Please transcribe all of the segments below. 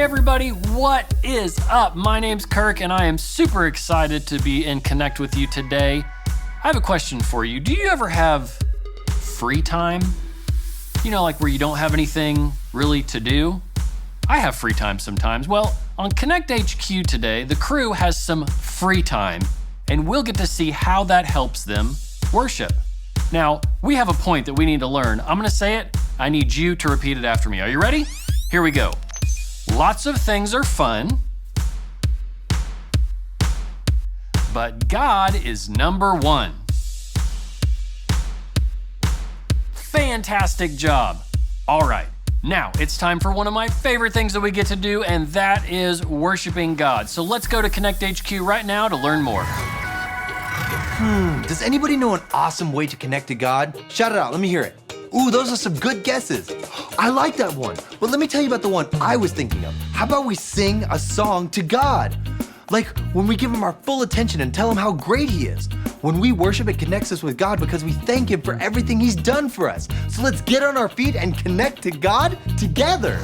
Hey everybody, what is up? My name's Kirk and I am super excited to be in Connect with you today. I have a question for you. Do you ever have free time? You know, like where you don't have anything really to do? I have free time sometimes. Well, on Connect HQ today, the crew has some free time and we'll get to see how that helps them worship. Now, we have a point that we need to learn. I'm gonna say it. I need you to repeat it after me. Are you ready? Here we go. Lots of things are fun, but God is number one. Fantastic job. All right, now it's time for one of my favorite things that we get to do, and that is worshiping God. So let's go to Connect HQ right now to learn more. Does anybody know an awesome way to connect to God? Shout it out, let me hear it. Ooh, those are some good guesses. I like that one. But let me tell you about the one I was thinking of. How about we sing a song to God? Like when we give him our full attention and tell him how great he is. When we worship, it connects us with God because we thank him for everything he's done for us. So let's get on our feet and connect to God together.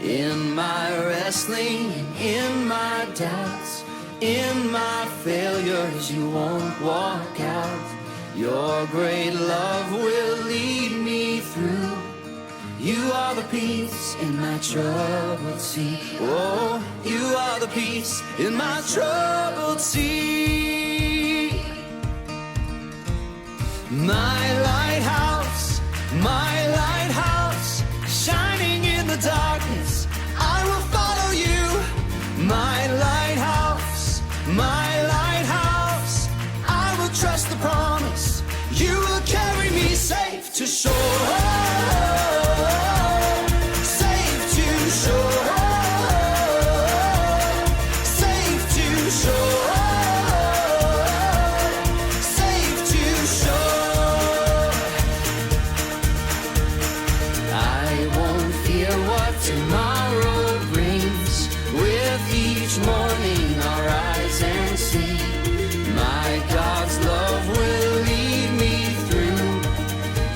In my wrestling, in my doubts, in my failures, you won't walk out. Your great love will lead me through. You are the peace in my troubled sea. Oh, you are the peace in my troubled sea. My lighthouse, shining in the darkness, I will follow you. My lighthouse, I will trust the promise. You will carry me safe to shore. Safe to shore. Safe to shore. Safe to shore. I won't fear what tomorrow brings. With each morning I'll rise and see. My God's love will lead me through.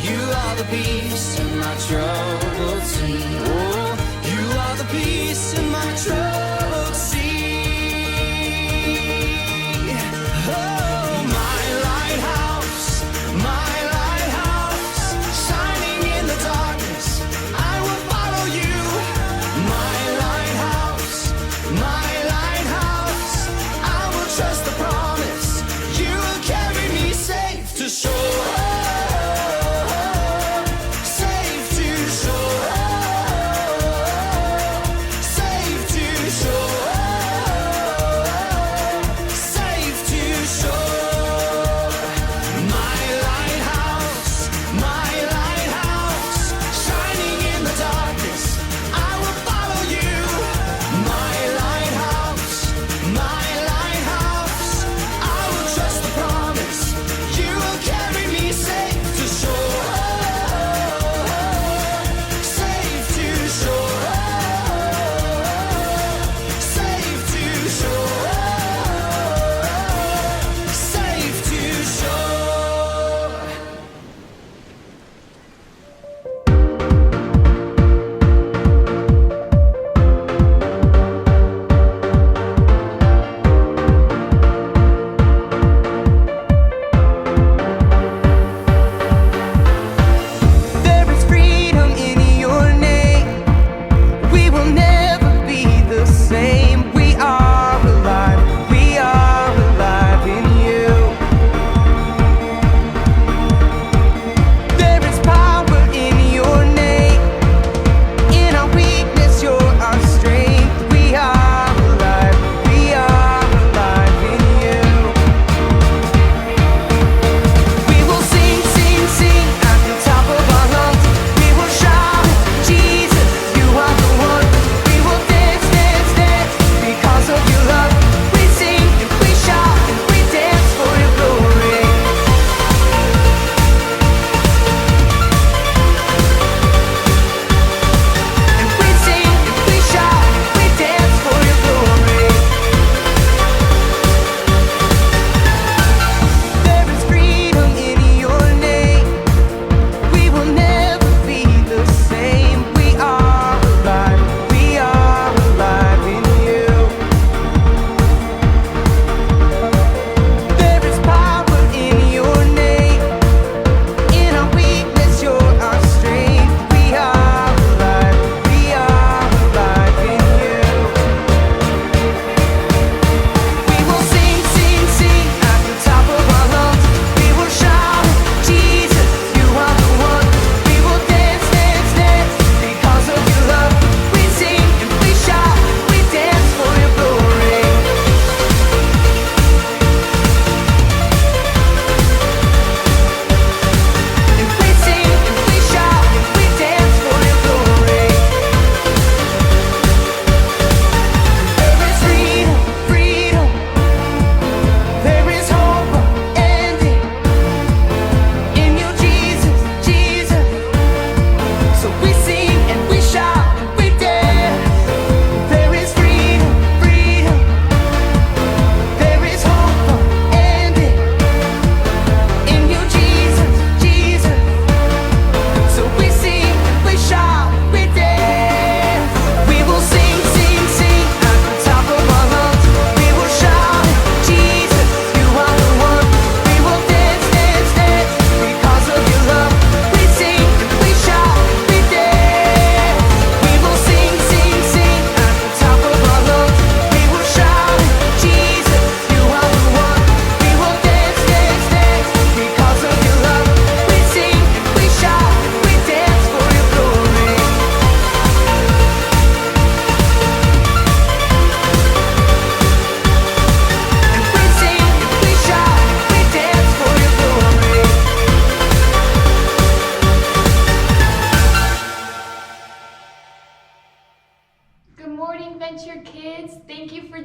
You are the peace in my troubled sea. Oh, you are the peace in my troubled sea. Oh, my lighthouse, shining in the darkness, I will follow you. My lighthouse, I will trust the promise. You will carry me safe to shore. Safe to shore. Safe to shore.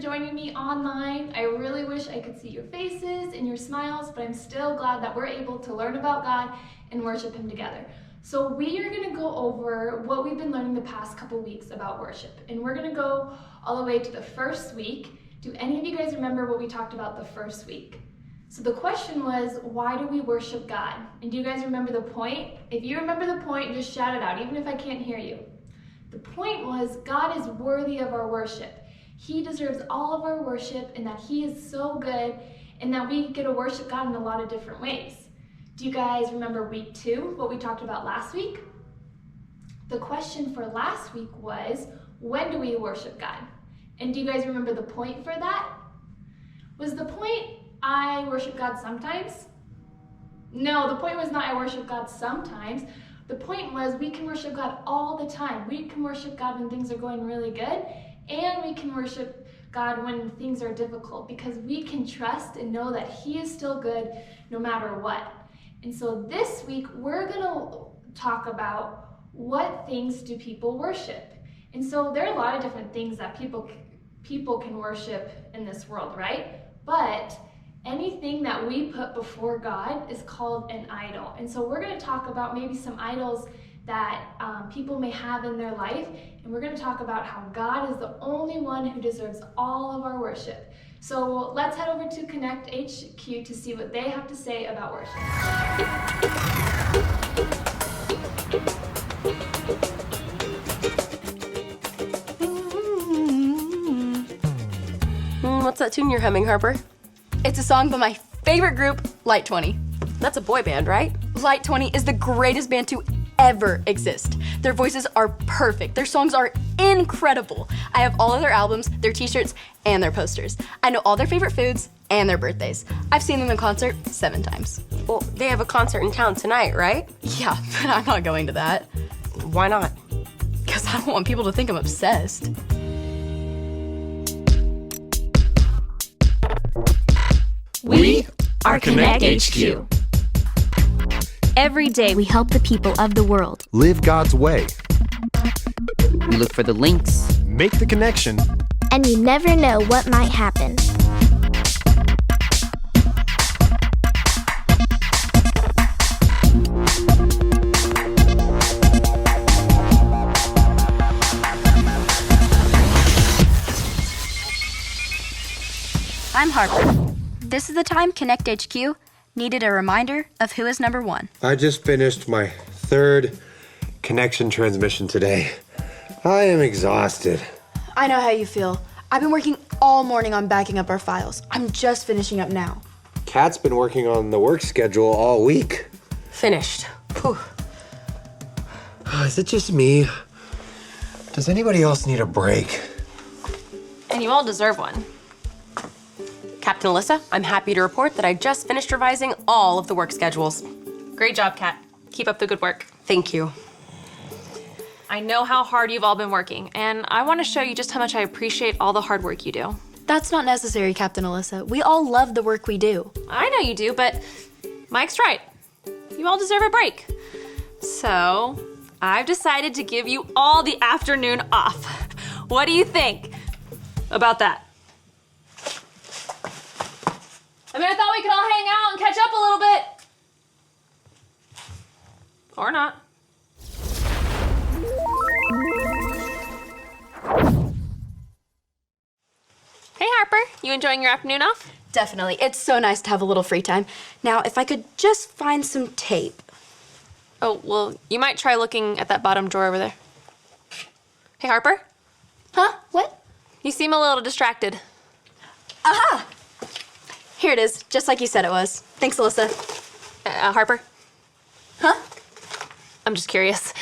joining me online. I really wish I could see your faces and your smiles, but I'm still glad that we're able to learn about God and worship Him together. So we are going to go over what we've been learning the past couple weeks about worship. And we're going to go all the way to the first week. Do any of you guys remember what we talked about the first week? So the question was, why do we worship God? And do you guys remember the point? If you remember the point, just shout it out, even if I can't hear you. The point was, God is worthy of our worship. He deserves all of our worship, and that He is so good, and that we get to worship God in a lot of different ways. Do you guys remember week 2, what we talked about last week? The question for last week was, when do we worship God? And do you guys remember the point for that? Was the point, I worship God sometimes? No, the point was not I worship God sometimes. The point was we can worship God all the time. We can worship God when things are going really good, and we can worship God when things are difficult, because we can trust and know that He is still good no matter what. And so this week we're going to talk about what things do people worship. And so there are a lot of different things that people can worship in this world, right? But anything that we put before God is called an idol. And so we're going to talk about maybe some idols that people may have in their life, and we're going to talk about how God is the only one who deserves all of our worship. So let's head over to Connect HQ to see what they have to say about worship. What's that tune you're humming, Harper? It's a song by my favorite group, Light 20. That's a boy band, right? Light 20 is the greatest band to ever exist. Their voices are perfect. Their songs are incredible. I have all of their albums, their t-shirts, and their posters. I know all their favorite foods and their birthdays. I've seen them in concert 7 times. Well, they have a concert in town tonight, right? Yeah, but I'm not going to that. Why not? Because I don't want people to think I'm obsessed. We are Connect HQ. Every day we help the people of the world. Live God's way. We look for the links. Make the connection. And you never know what might happen. I'm Harper. This is the time Connect HQ needed a reminder of who is number 1. I just finished my 3rd connection transmission today. I am exhausted. I know how you feel. I've been working all morning on backing up our files. I'm just finishing up now. Kat's been working on the work schedule all week. Finished. Whew. Is it just me? Does anybody else need a break? And you all deserve one. Captain Alyssa, I'm happy to report that I just finished revising all of the work schedules. Great job, Kat. Keep up the good work. Thank you. I know how hard you've all been working, and I want to show you just how much I appreciate all the hard work you do. That's not necessary, Captain Alyssa. We all love the work we do. I know you do, but Mike's right. You all deserve a break. So, I've decided to give you all the afternoon off. What do you think about that? I mean, I thought we could all hang out and catch up a little bit. Or not. Hey, Harper. You enjoying your afternoon off? Definitely. It's so nice to have a little free time. Now, if I could just find some tape. Oh, well, you might try looking at that bottom drawer over there. Hey, Harper. Huh? What? You seem a little distracted. Aha! Here it is, just like you said it was. Thanks, Alyssa. Harper? Huh? I'm just curious.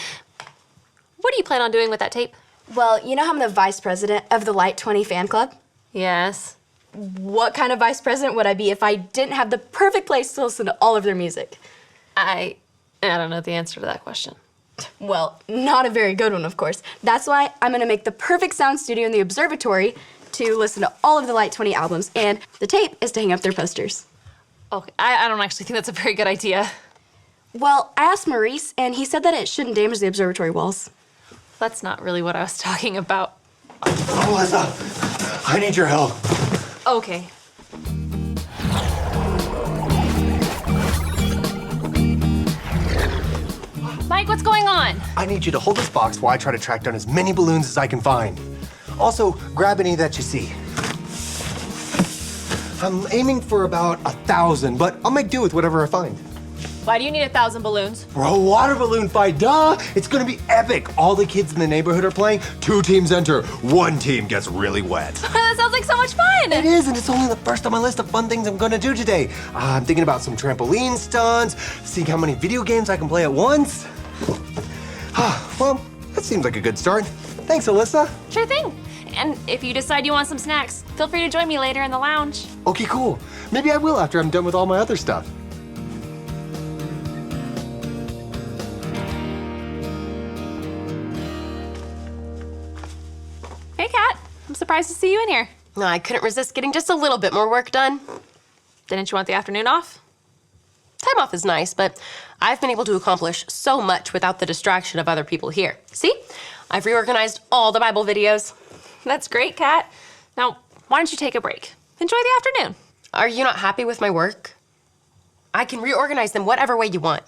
What do you plan on doing with that tape? Well, you know how I'm the vice president of the Light 20 fan club? Yes. What kind of vice president would I be if I didn't have the perfect place to listen to all of their music? I don't know the answer to that question. Well, not a very good one, of course. That's why I'm gonna make the perfect sound studio in the observatory to listen to all of the Light 20 albums, and the tape is to hang up their posters. Okay, I don't actually think that's a very good idea. Well, I asked Maurice, and he said that it shouldn't damage the observatory walls. That's not really what I was talking about. Alyssa, I need your help. Okay. Mike, what's going on? I need you to hold this box while I try to track down as many balloons as I can find. Also, grab any that you see. I'm aiming for about 1,000, but I'll make do with whatever I find. Why do you need 1,000 balloons? Bro, water balloon fight, duh! It's gonna be epic. All the kids in the neighborhood are playing. 2 teams enter. 1 team gets really wet. That sounds like so much fun! It is, and it's only the first on my list of fun things I'm gonna do today. I'm thinking about some trampoline stunts, seeing how many video games I can play at once. Well, that seems like a good start. Thanks, Alyssa. Sure thing. And if you decide you want some snacks, feel free to join me later in the lounge. Okay, cool. Maybe I will after I'm done with all my other stuff. Hey, Kat. I'm surprised to see you in here. I couldn't resist getting just a little bit more work done. Didn't you want the afternoon off? Time off is nice, but I've been able to accomplish so much without the distraction of other people here. See? I've reorganized all the Bible videos. That's great, Kat. Now, why don't you take a break? Enjoy the afternoon. Are you not happy with my work? I can reorganize them whatever way you want.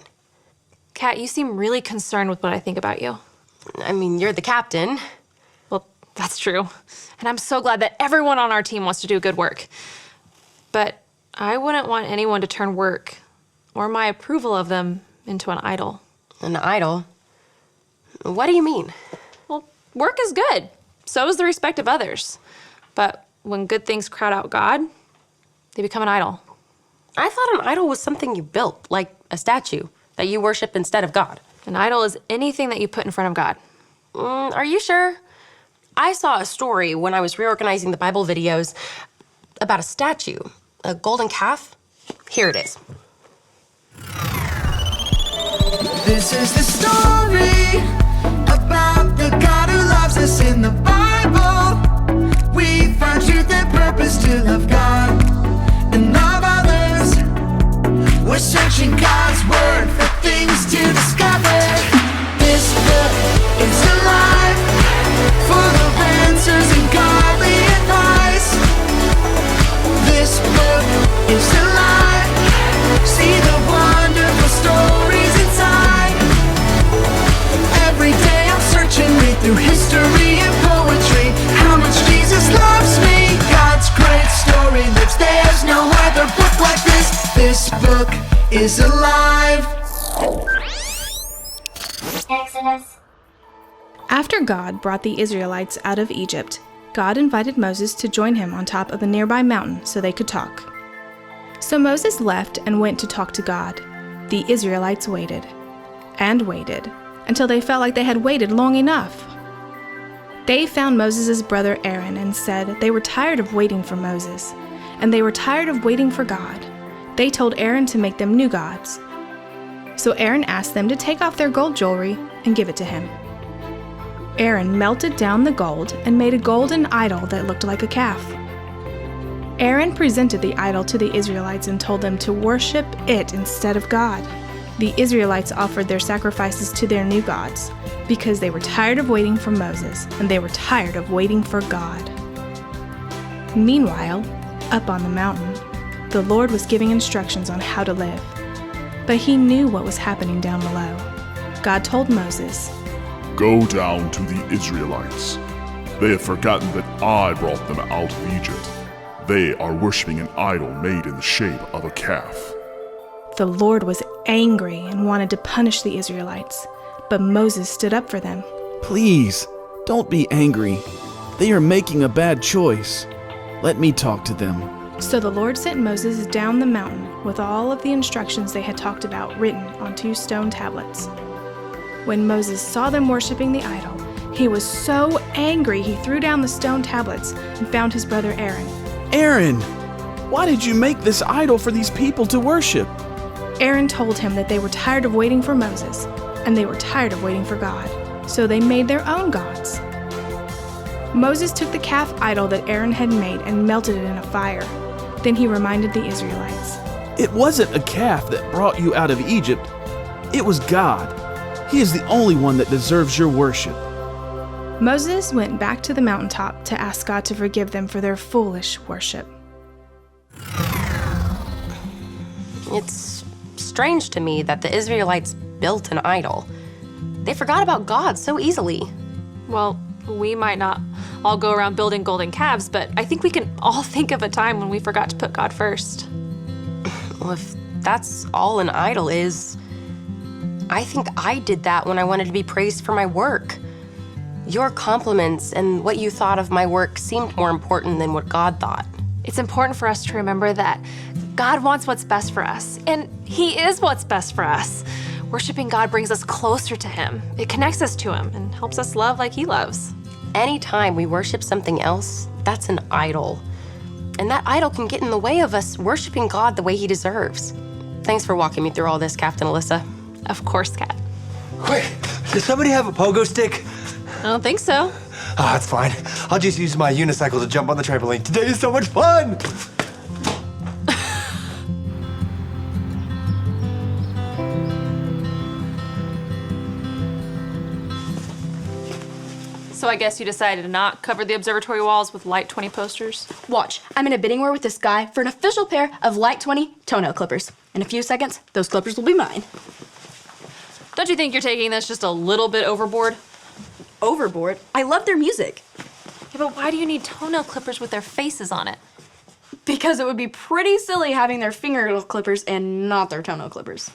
Kat, you seem really concerned with what I think about you. I mean, you're the captain. Well, that's true. And I'm so glad that everyone on our team wants to do good work. But I wouldn't want anyone to turn work or my approval of them into an idol. An idol? What do you mean? Well, work is good. So is the respect of others. But when good things crowd out God, they become an idol. I thought an idol was something you built, like a statue, that you worship instead of God. An idol is anything that you put in front of God. Are you sure? I saw a story when I was reorganizing the Bible videos about a statue, a golden calf. Here it is. This is the story about the God who loves us in the Bible. We find truth and purpose to love God and love others. We're searching God's word for things to discover. This book is alive, full of answers and godly advice. This book is alive. See the wonderful stories inside. Every day I'm searching, read through history and poetry. How much Jesus loves me. God's great story lives. There's no other book like this. This book is alive. Exodus. After God brought the Israelites out of Egypt, God invited Moses to join him on top of a nearby mountain so they could talk. So Moses left and went to talk to God. The Israelites waited and waited until they felt like they had waited long enough. They found Moses' brother Aaron and said they were tired of waiting for Moses, and they were tired of waiting for God. They told Aaron to make them new gods. So Aaron asked them to take off their gold jewelry and give it to him. Aaron melted down the gold and made a golden idol that looked like a calf. Aaron presented the idol to the Israelites and told them to worship it instead of God. The Israelites offered their sacrifices to their new gods because they were tired of waiting for Moses and they were tired of waiting for God. Meanwhile, up on the mountain, the Lord was giving instructions on how to live. But he knew what was happening down below. God told Moses, "Go down to the Israelites. They have forgotten that I brought them out of Egypt. They are worshiping an idol made in the shape of a calf." The Lord was angry and wanted to punish the Israelites, but Moses stood up for them. "Please, don't be angry. They are making a bad choice. Let me talk to them." So the Lord sent Moses down the mountain with all of the instructions they had talked about written on 2 stone tablets. When Moses saw them worshiping the idol, he was so angry he threw down the stone tablets and found his brother Aaron. "Aaron, why did you make this idol for these people to worship?" Aaron told him that they were tired of waiting for Moses, and they were tired of waiting for God, so they made their own gods. Moses took the calf idol that Aaron had made and melted it in a fire. Then he reminded the Israelites, "It wasn't a calf that brought you out of Egypt. It was God. He is the only one that deserves your worship." Moses went back to the mountaintop to ask God to forgive them for their foolish worship. It's strange to me that the Israelites built an idol. They forgot about God so easily. Well, we might not all go around building golden calves, but I think we can all think of a time when we forgot to put God first. Well, if that's all an idol is, I think I did that when I wanted to be praised for my work. Your compliments and what you thought of my work seemed more important than what God thought. It's important for us to remember that God wants what's best for us, and He is what's best for us. Worshiping God brings us closer to Him. It connects us to Him and helps us love like He loves. Anytime we worship something else, that's an idol. And that idol can get in the way of us worshiping God the way He deserves. Thanks for walking me through all this, Captain Alyssa. Of course, Kat. Wait, does somebody have a pogo stick? I don't think so. Ah, it's fine. I'll just use my unicycle to jump on the trampoline. Today is so much fun! So I guess you decided to not cover the observatory walls with Light 20 posters? Watch, I'm in a bidding war with this guy for an official pair of Light 20 toenail clippers. In a few seconds, those clippers will be mine. Don't you think you're taking this just a little bit overboard? Overboard? I love their music. Yeah, but why do you need toenail clippers with their faces on it? Because it would be pretty silly having their fingernail clippers and not their toenail clippers.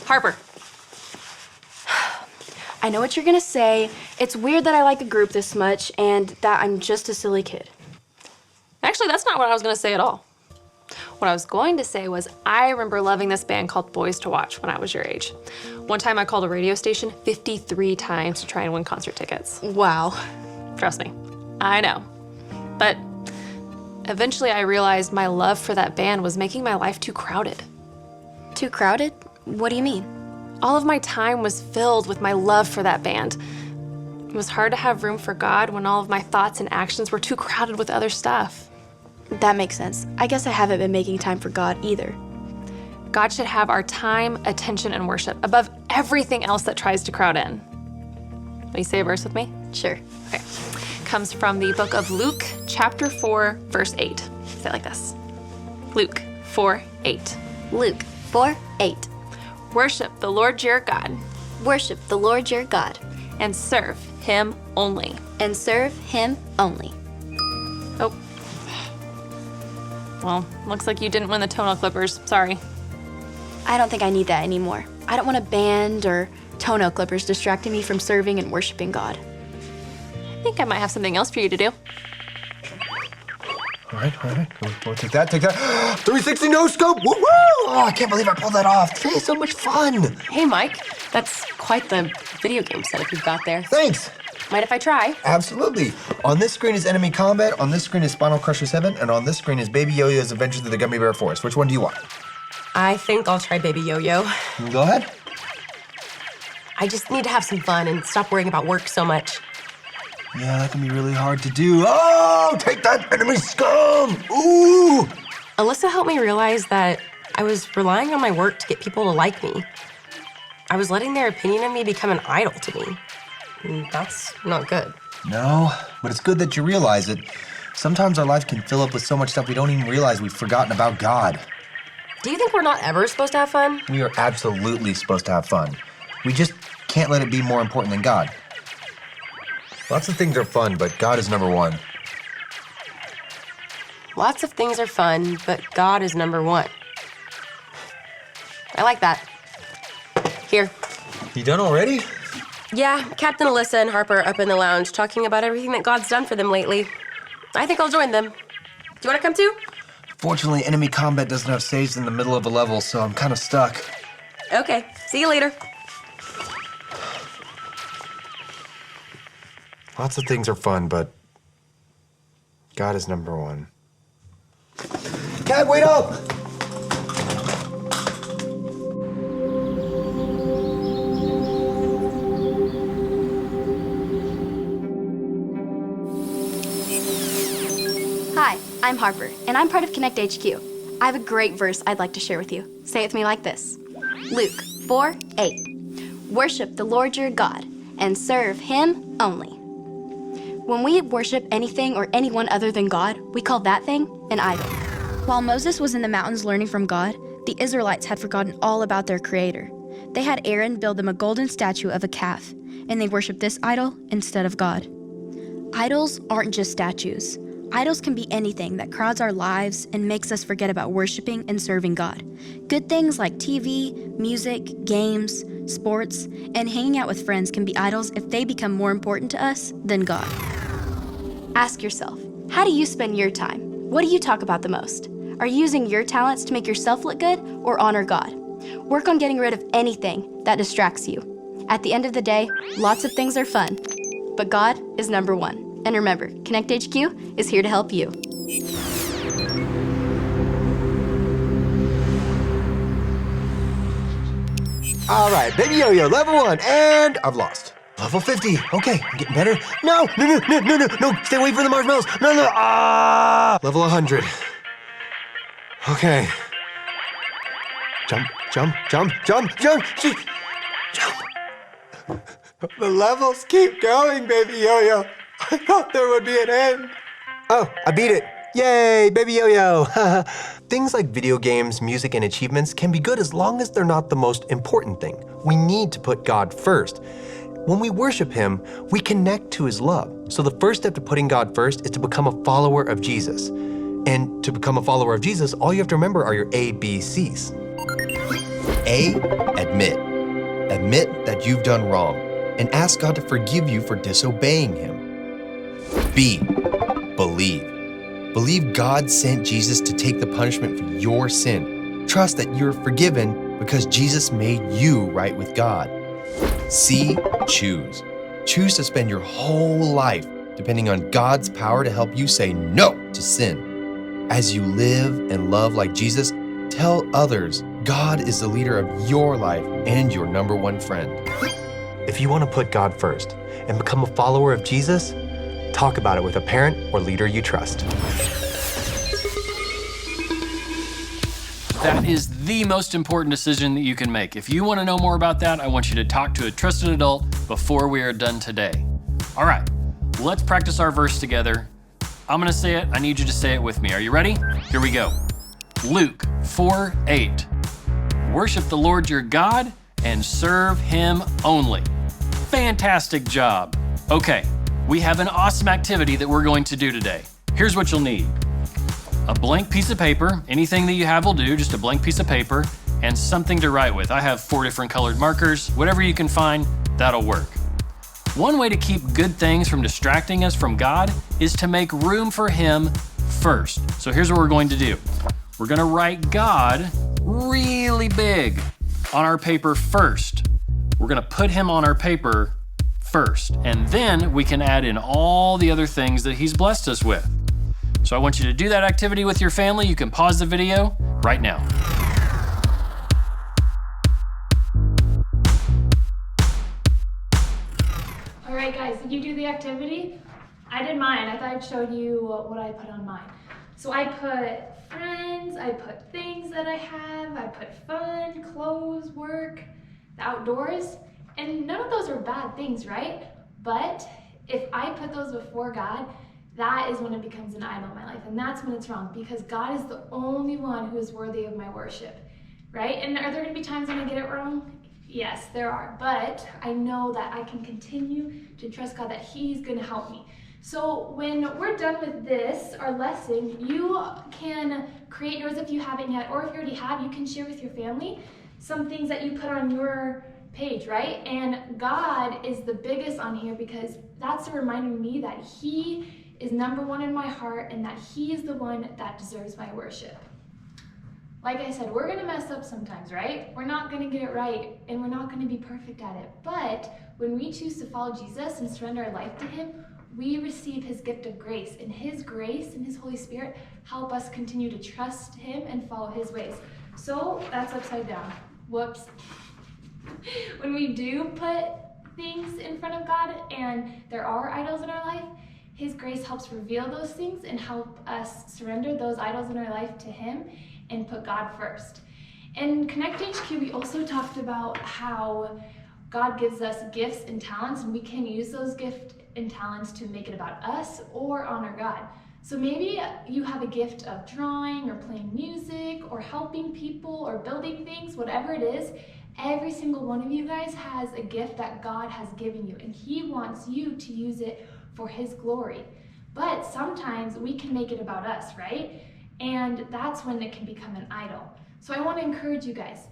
Harper. I know what you're gonna say. It's weird that I like a group this much and that I'm just a silly kid. Actually, that's not what I was gonna say at all. What I was going to say was I remember loving this band called Boys to Watch when I was your age. One time I called a radio station 53 times to try and win concert tickets. Wow. Trust me, I know. But eventually I realized my love for that band was making my life too crowded. Too crowded? What do you mean? All of my time was filled with my love for that band. It was hard to have room for God when all of my thoughts and actions were too crowded with other stuff. That makes sense. I guess I haven't been making time for God either. God should have our time, attention, and worship above everything else that tries to crowd in. Will you say a verse with me? Sure. Okay. Comes from the book of Luke, chapter 4, verse 8. Say it like this. Luke 4:8. Luke 4:8. Worship the Lord your God. Worship the Lord your God. And serve Him only. And serve Him only. Oh. Well, looks like you didn't win the toenail clippers. Sorry. I don't think I need that anymore. I don't want a band or toenail clippers distracting me from serving and worshiping God. I think I might have something else for you to do. All right. We'll take that. 360 no scope. Woo woo! Oh, I can't believe I pulled that off. Today is so much fun. Hey, Mike, that's quite the video game setup you've got there. Thanks. Mind if I try? Absolutely. On this screen is Enemy Combat, on this screen is Spinal Crusher 7, and on this screen is Baby Yo-Yo's Adventure Through the Gummy Bear Forest. Which one do you want? I think I'll try Baby Yo-Yo. Go ahead. I just need to have some fun and stop worrying about work so much. Yeah, that can be really hard to do. Oh, take that, enemy scum! Ooh! Alyssa helped me realize that I was relying on my work to get people to like me. I was letting their opinion of me become an idol to me. And that's not good. No, but it's good that you realize it. Sometimes our life can fill up with so much stuff we don't even realize we've forgotten about God. Do you think we're not ever supposed to have fun? We are absolutely supposed to have fun. We just can't let it be more important than God. Lots of things are fun, but God is number one. Lots of things are fun, but God is number one. I like that. Here. You done already? Yeah, Captain Alyssa and Harper up in the lounge talking about everything that God's done for them lately. I think I'll join them. Do you want to come too? Fortunately, Enemy Combat doesn't have saves in the middle of a level, so I'm kind of stuck. Okay, see you later. Lots of things are fun, but God is number one. Cat, wait up! Hi, I'm Harper, and I'm part of Connect HQ. I have a great verse I'd like to share with you. Say it with me like this. Luke 4:8. Worship the Lord your God and serve Him only. When we worship anything or anyone other than God, we call that thing an idol. While Moses was in the mountains learning from God, the Israelites had forgotten all about their Creator. They had Aaron build them a golden statue of a calf, and they worshiped this idol instead of God. Idols aren't just statues. Idols can be anything that crowds our lives and makes us forget about worshiping and serving God. Good things like TV, music, games, sports, and hanging out with friends can be idols if they become more important to us than God. Ask yourself, how do you spend your time? What do you talk about the most? Are you using your talents to make yourself look good or honor God? Work on getting rid of anything that distracts you. At the end of the day, lots of things are fun, but God is number one. And remember, Connect HQ is here to help you. All right, Baby Yo-Yo, level 1, and I've lost. Level 50, okay, I'm getting better. No, stay away from the marshmallows. No, level 100. Okay. Jump. The levels keep going, Baby Yo-Yo. I thought there would be an end. Oh, I beat it. Yay, Baby Yo-Yo. Things like video games, music, and achievements can be good as long as they're not the most important thing. We need to put God first. When we worship Him, we connect to His love. So the first step to putting God first is to become a follower of Jesus. And to become a follower of Jesus, all you have to remember are your ABCs. A, admit. Admit that you've done wrong and ask God to forgive you for disobeying Him. B, believe. Believe God sent Jesus to take the punishment for your sin. Trust that you're forgiven because Jesus made you right with God. C, choose. Choose to spend your whole life depending on God's power to help you say no to sin. As you live and love like Jesus, tell others God is the leader of your life and your number one friend. If you want to put God first and become a follower of Jesus, talk about it with a parent or leader you trust. That is the most important decision that you can make. If you want to know more about that, I want you to talk to a trusted adult before we are done today. All right, let's practice our verse together. I'm going to say it. I need you to say it with me. Are you ready? Here we go. Luke 4:8. Worship the Lord your God and serve Him only. Fantastic job. Okay, we have an awesome activity that we're going to do today. Here's what you'll need. A blank piece of paper, anything that you have will do, just a blank piece of paper, and something to write with. I have 4 different colored markers. Whatever you can find, that'll work. One way to keep good things from distracting us from God is to make room for Him first. So here's what we're going to do. We're going to write God really big on our paper first. We're going to put Him on our paper first, and then we can add in all the other things that He's blessed us with. So I want you to do that activity with your family. You can pause the video right now. All right, guys, did you do the activity? I did mine. I thought I'd show you what I put on mine. So I put friends, I put things that I have, I put fun, clothes, work, the outdoors, and none of those are bad things, right? But if I put those before God, that is when it becomes an idol in my life, and that's when it's wrong, because God is the only one who is worthy of my worship, right? And are there gonna be times when I get it wrong? Yes, there are, but I know that I can continue to trust God that He's gonna help me. So when we're done with this, our lesson, you can create yours if you haven't yet, or if you already have, you can share with your family some things that you put on your page, right? And God is the biggest on here because that's reminding me that He is number one in my heart and that He is the one that deserves my worship. Like I said, we're gonna mess up sometimes, right? We're not gonna get it right and we're not gonna be perfect at it. But when we choose to follow Jesus and surrender our life to Him, we receive His gift of grace, and His grace and His Holy Spirit help us continue to trust Him and follow His ways. So that's upside down. Whoops. When we do put things in front of God and there are idols in our life, His grace helps reveal those things and help us surrender those idols in our life to Him and put God first. In Connect HQ, we also talked about how God gives us gifts and talents, and we can use those gifts and talents to make it about us or honor God. So maybe you have a gift of drawing or playing music or helping people or building things, whatever it is. Every single one of you guys has a gift that God has given you, and He wants you to use it for His glory. But sometimes we can make it about us, right? And that's when it can become an idol. So I want to encourage you guys,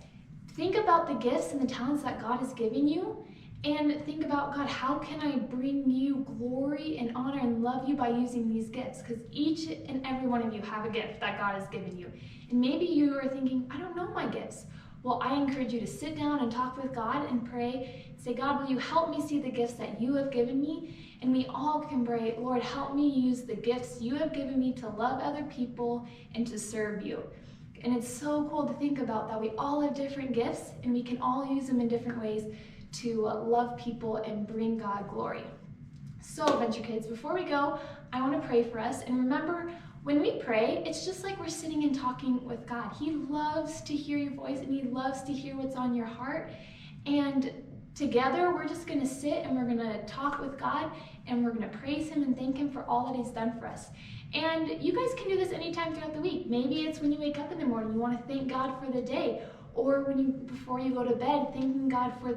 think about the gifts and the talents that God has given you, and think about, God, how can I bring you glory and honor and love you by using these gifts? Because each and every one of you have a gift that God has given you. And maybe you are thinking, I don't know my gifts. Well, I encourage you to sit down and talk with God and pray. Say, God, will you help me see the gifts that you have given me? And we all can pray, Lord, help me use the gifts you have given me to love other people and to serve you. And it's so cool to think about that we all have different gifts, and we can all use them in different ways to love people and bring God glory. So, Venture Kids, before we go, I want to pray for us. And remember, when we pray, it's just like we're sitting and talking with God. He loves to hear your voice, and He loves to hear what's on your heart. And together, we're just going to sit and we're going to talk with God, and we're going to praise Him and thank Him for all that He's done for us. And you guys can do this anytime throughout the week. Maybe it's when you wake up in the morning, you want to thank God for the day, or before you go to bed, thanking God for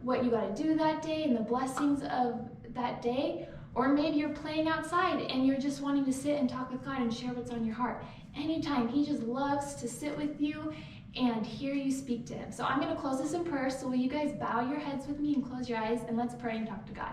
what you got to do that day and the blessings of that day. Or maybe you're playing outside and you're just wanting to sit and talk with God and share what's on your heart. Anytime, He just loves to sit with you and hear you speak to Him. So I'm going to close this in prayer. So will you guys bow your heads with me and close your eyes, and let's pray and talk to God.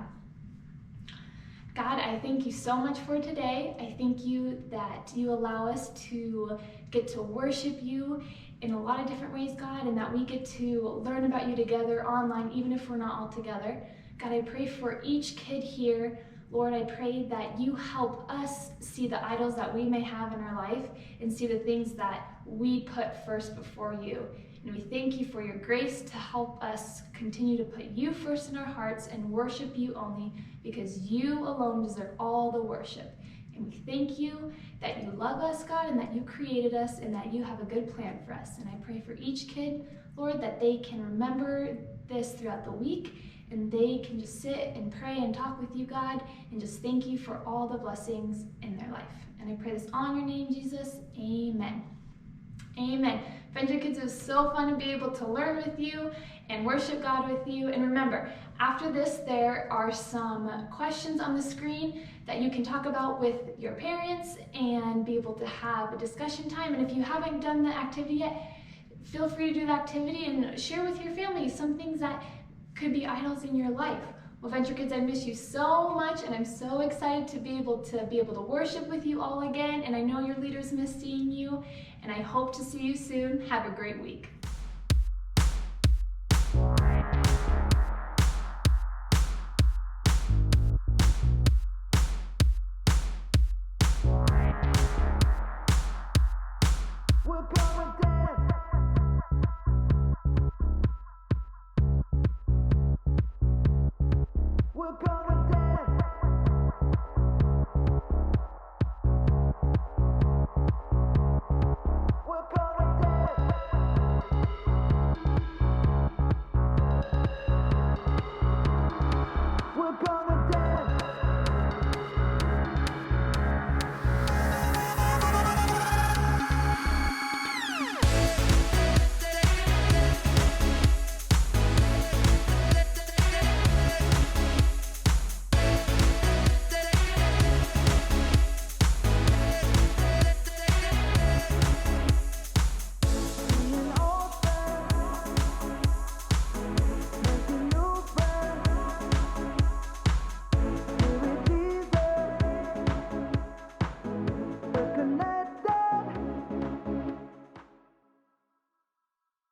God, I thank you so much for today. I thank you that you allow us to get to worship you in a lot of different ways, God, and that we get to learn about you together online, even if we're not all together. God, I pray for each kid here. Lord, I pray that you help us see the idols that we may have in our life and see the things that we put first before you. And we thank you for your grace to help us continue to put you first in our hearts and worship you only, because you alone deserve all the worship. And we thank you that you love us, God, and that you created us and that you have a good plan for us. And I pray for each kid, Lord, that they can remember this throughout the week, and they can just sit and pray and talk with you, God, and just thank you for all the blessings in their life. And I pray this all in your name, Jesus. Amen. Amen. Venture Kids, it was so fun to be able to learn with you and worship God with you. And remember, after this, there are some questions on the screen that you can talk about with your parents and be able to have a discussion time. And if you haven't done the activity yet, feel free to do the activity and share with your family some things that could be idols in your life. Well, Venture Kids, I miss you so much, and I'm so excited to be able to worship with you all again. And I know your leaders miss seeing you, and I hope to see you soon. Have a great week.